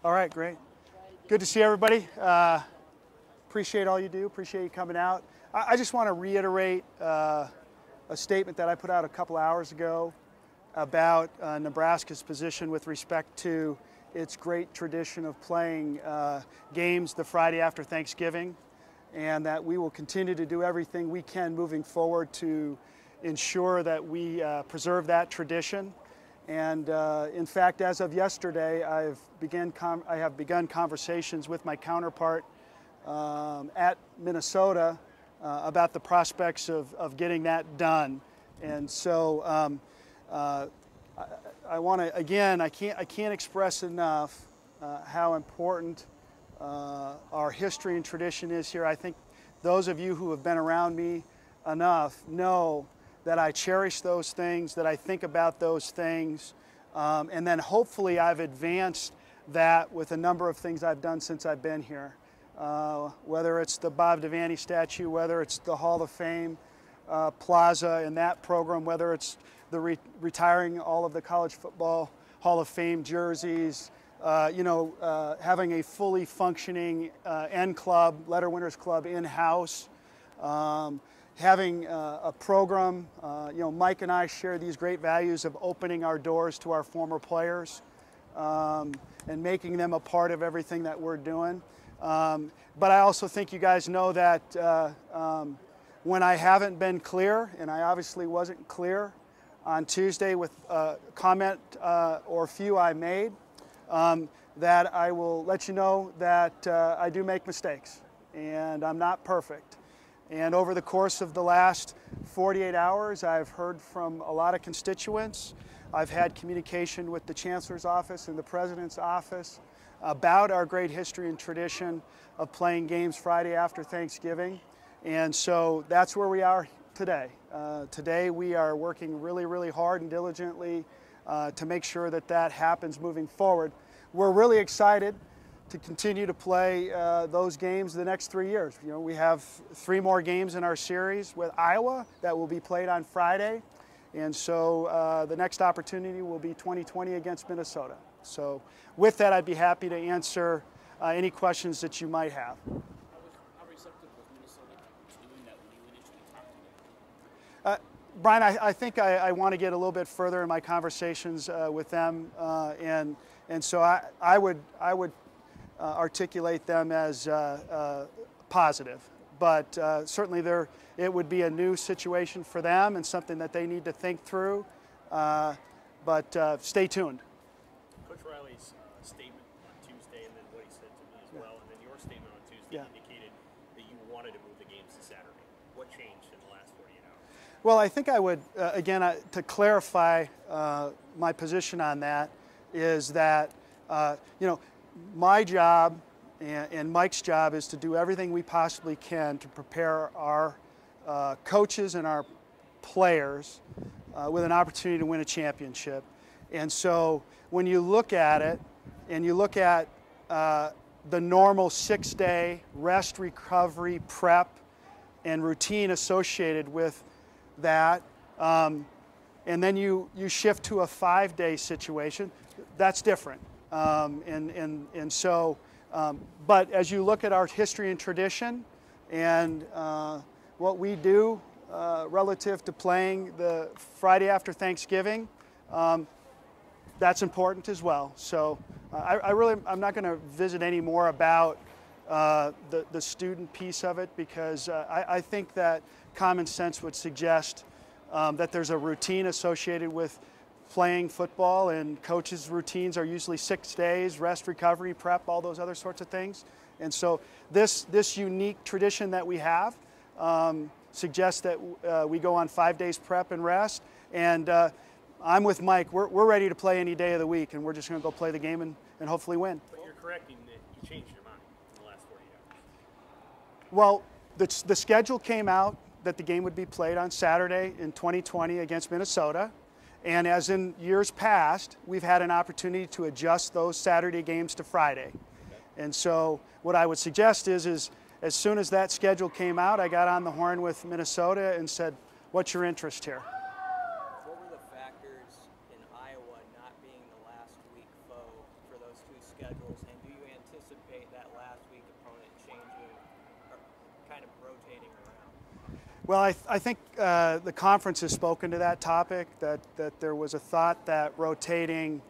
All right, great. Good to see everybody. Appreciate all you do. Appreciate you coming out. I just want to reiterate a statement that I put out a couple hours ago about Nebraska's position with respect to its great tradition of playing games the Friday after Thanksgiving, and that we will continue to do everything we can moving forward to ensure that we preserve that tradition. And in fact, as of yesterday, I have begun conversations with my counterpart at Minnesota about the prospects of getting that done. And so I want to, again, I can't express enough how important our history and tradition is here. I think those of you who have been around me enough know that I cherish those things, that I think about those things, and then hopefully I've advanced that with a number of things I've done since I've been here. Whether it's the Bob Devaney statue, whether it's the Hall of Fame plaza in that program, whether it's the retiring all of the college football Hall of Fame jerseys, having a fully functioning N Club, Letter Winners Club in-house, having a program, Mike and I share these great values of opening our doors to our former players and making them a part of everything that we're doing. But I also think you guys know that when I haven't been clear, and I obviously wasn't clear on Tuesday with a comment or few I made, that I will let you know that I do make mistakes and I'm not perfect. And over the course of the last 48 hours, I've heard from a lot of constituents. I've had communication with the Chancellor's office and the President's office about our great history and tradition of playing games Friday after Thanksgiving. And so that's where we are today. Today we are working really, really hard and diligently to make sure that that happens moving forward. We're really excited to continue to play those games the next 3 years. We have 3 more games in our series with Iowa that will be played on Friday. And so the next opportunity will be 2020 against Minnesota. So with that, I'd be happy to answer any questions that you might have. How receptive was Minnesota to doing that when you initially talked to them? Brian, I think I want to get a little bit further in my conversations with them, and so I would articulate them as positive. But certainly it would be a new situation for them and something that they need to think through. But stay tuned. Coach Riley's statement on Tuesday and then what he said to me as well, and then your statement on Tuesday indicated that you wanted to move the games to Saturday. What changed in the last 48 hours? Well, I think I would, again, to clarify my position on that is that, my job and Mike's job is to do everything we possibly can to prepare our coaches and our players with an opportunity to win a championship. And so when you look at it and you look at the normal 6-day rest, recovery, prep, and routine associated with that, and then you shift to a 5-day situation, that's different. But as you look at our history and tradition and what we do relative to playing the Friday after Thanksgiving, that's important as well. So I'm not going to visit any more about the student piece of it, because I think that common sense would suggest that there's a routine associated with playing football, and coaches' routines are usually 6 days, rest, recovery, prep, all those other sorts of things. And so this unique tradition that we have suggests that we go on 5 days prep and rest. And I'm with Mike. We're ready to play any day of the week, and we're just going to go play the game and hopefully win. But you're correcting that you changed your mind in the last 48 hours. Well, the schedule came out that the game would be played on Saturday in 2020 against Minnesota. And as in years past, we've had an opportunity to adjust those Saturday games to Friday. And so what I would suggest is as soon as that schedule came out, I got on the horn with Minnesota and said, what's your interest here? What were the factors in Iowa not being the last week foe for those two schedules, and kind of rotating around? Well, I think the conference has spoken to that topic, that there was a thought that rotating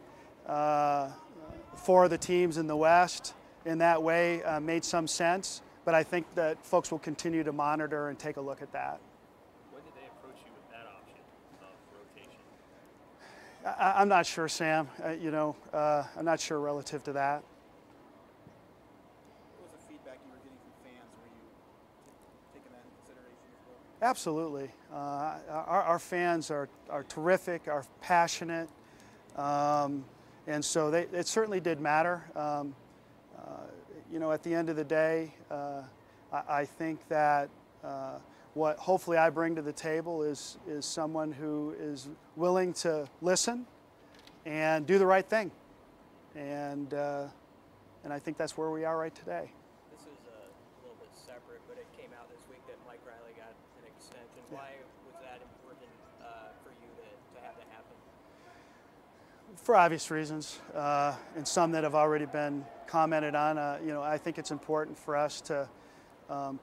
4 of the teams in the West in that way made some sense, but I think that folks will continue to monitor and take a look at that. When did they approach you with that option of rotation? I'm not sure, Sam. I'm not sure relative to that. What was the feedback you were getting from fans? Were you taking that into consideration as well? Absolutely. Our fans are terrific, are passionate, and so it certainly did matter. At the end of the day, I think that what hopefully I bring to the table is someone who is willing to listen and do the right thing, and I think that's where we are right today. This is a little bit separate, but it came out this week that Mike Riley got an extension. Why was that important for you to have that happen? For obvious reasons, and some that have already been commented on. I think it's important for us to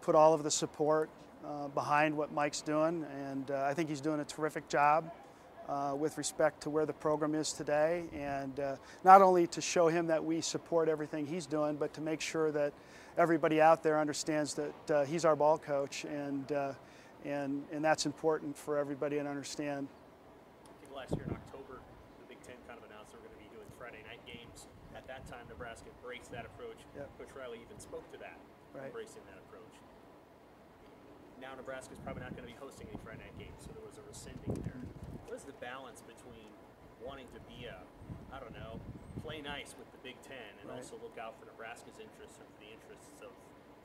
put all of the support behind what Mike's doing, and I think he's doing a terrific job with respect to where the program is today, and not only to show him that we support everything he's doing, but to make sure that everybody out there understands that he's our ball coach, and that's important for everybody to understand. I think last year in October, the Big Ten kind of announced they were going to be doing Friday night games. At that time, Nebraska embraced that approach. Yep. Coach Riley even spoke to that, Right. embracing that approach. Now Nebraska's probably not going to be hosting any Friday night games, so there was a rescinding there. What is the balance between wanting to be play nice with the Big Ten and Right. also look out for Nebraska's interests and for the interests of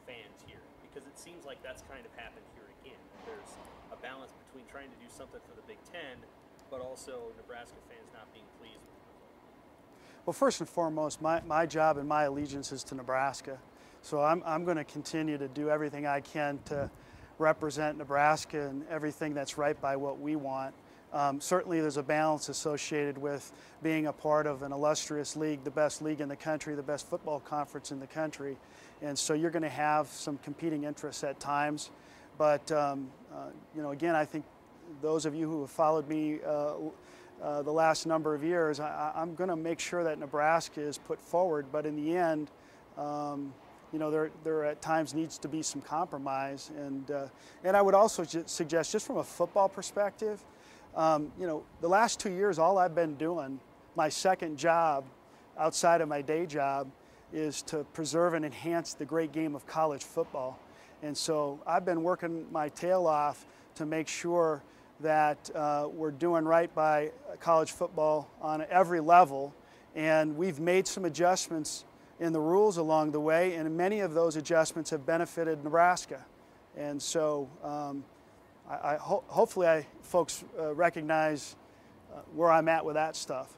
fans here? Because it seems like that's kind of happened here again. There's a balance between trying to do something for the Big Ten, but also Nebraska fans not being pleased with the result. Well, first and foremost, my job and my allegiance is to Nebraska. So I'm going to continue to do everything I can to represent Nebraska and everything that's right by what we want. Certainly there's a balance associated with being a part of an illustrious league, the best league in the country, the best football conference in the country. And so you're going to have some competing interests at times. But, again, I think those of you who have followed me the last number of years, I'm going to make sure that Nebraska is put forward. But in the end, there at times needs to be some compromise. And I would also suggest, just from a football perspective, the last 2 years, all I've been doing, my second job outside of my day job, is to preserve and enhance the great game of college football. And so I've been working my tail off to make sure that we're doing right by college football on every level. And we've made some adjustments in the rules along the way, and many of those adjustments have benefited Nebraska. And so hopefully folks recognize where I'm at with that stuff. So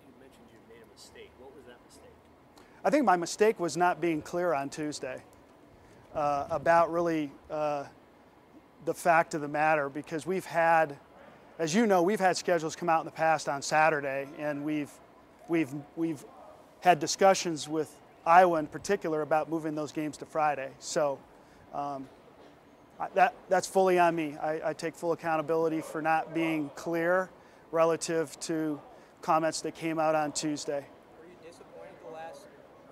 you mentioned you made a mistake. What was that mistake? I think my mistake was not being clear on Tuesday about really the fact of the matter, because we've had, as you know, we've had schedules come out in the past on Saturday, and we've had discussions with Iowa in particular about moving those games to Friday. So that's fully on me. I take full accountability for not being clear relative to comments that came out on Tuesday. Were you disappointed the last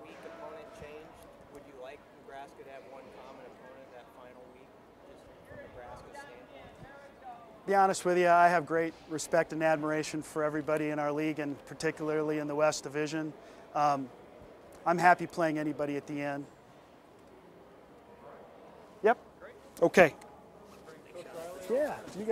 week opponent changed? Would you like Nebraska to have one common opponent that final week, just from Nebraska's standpoint? Be honest with you, I have great respect and admiration for everybody in our league, and particularly in the West Division. I'm happy playing anybody at the end. Yep. Okay. Yeah. You got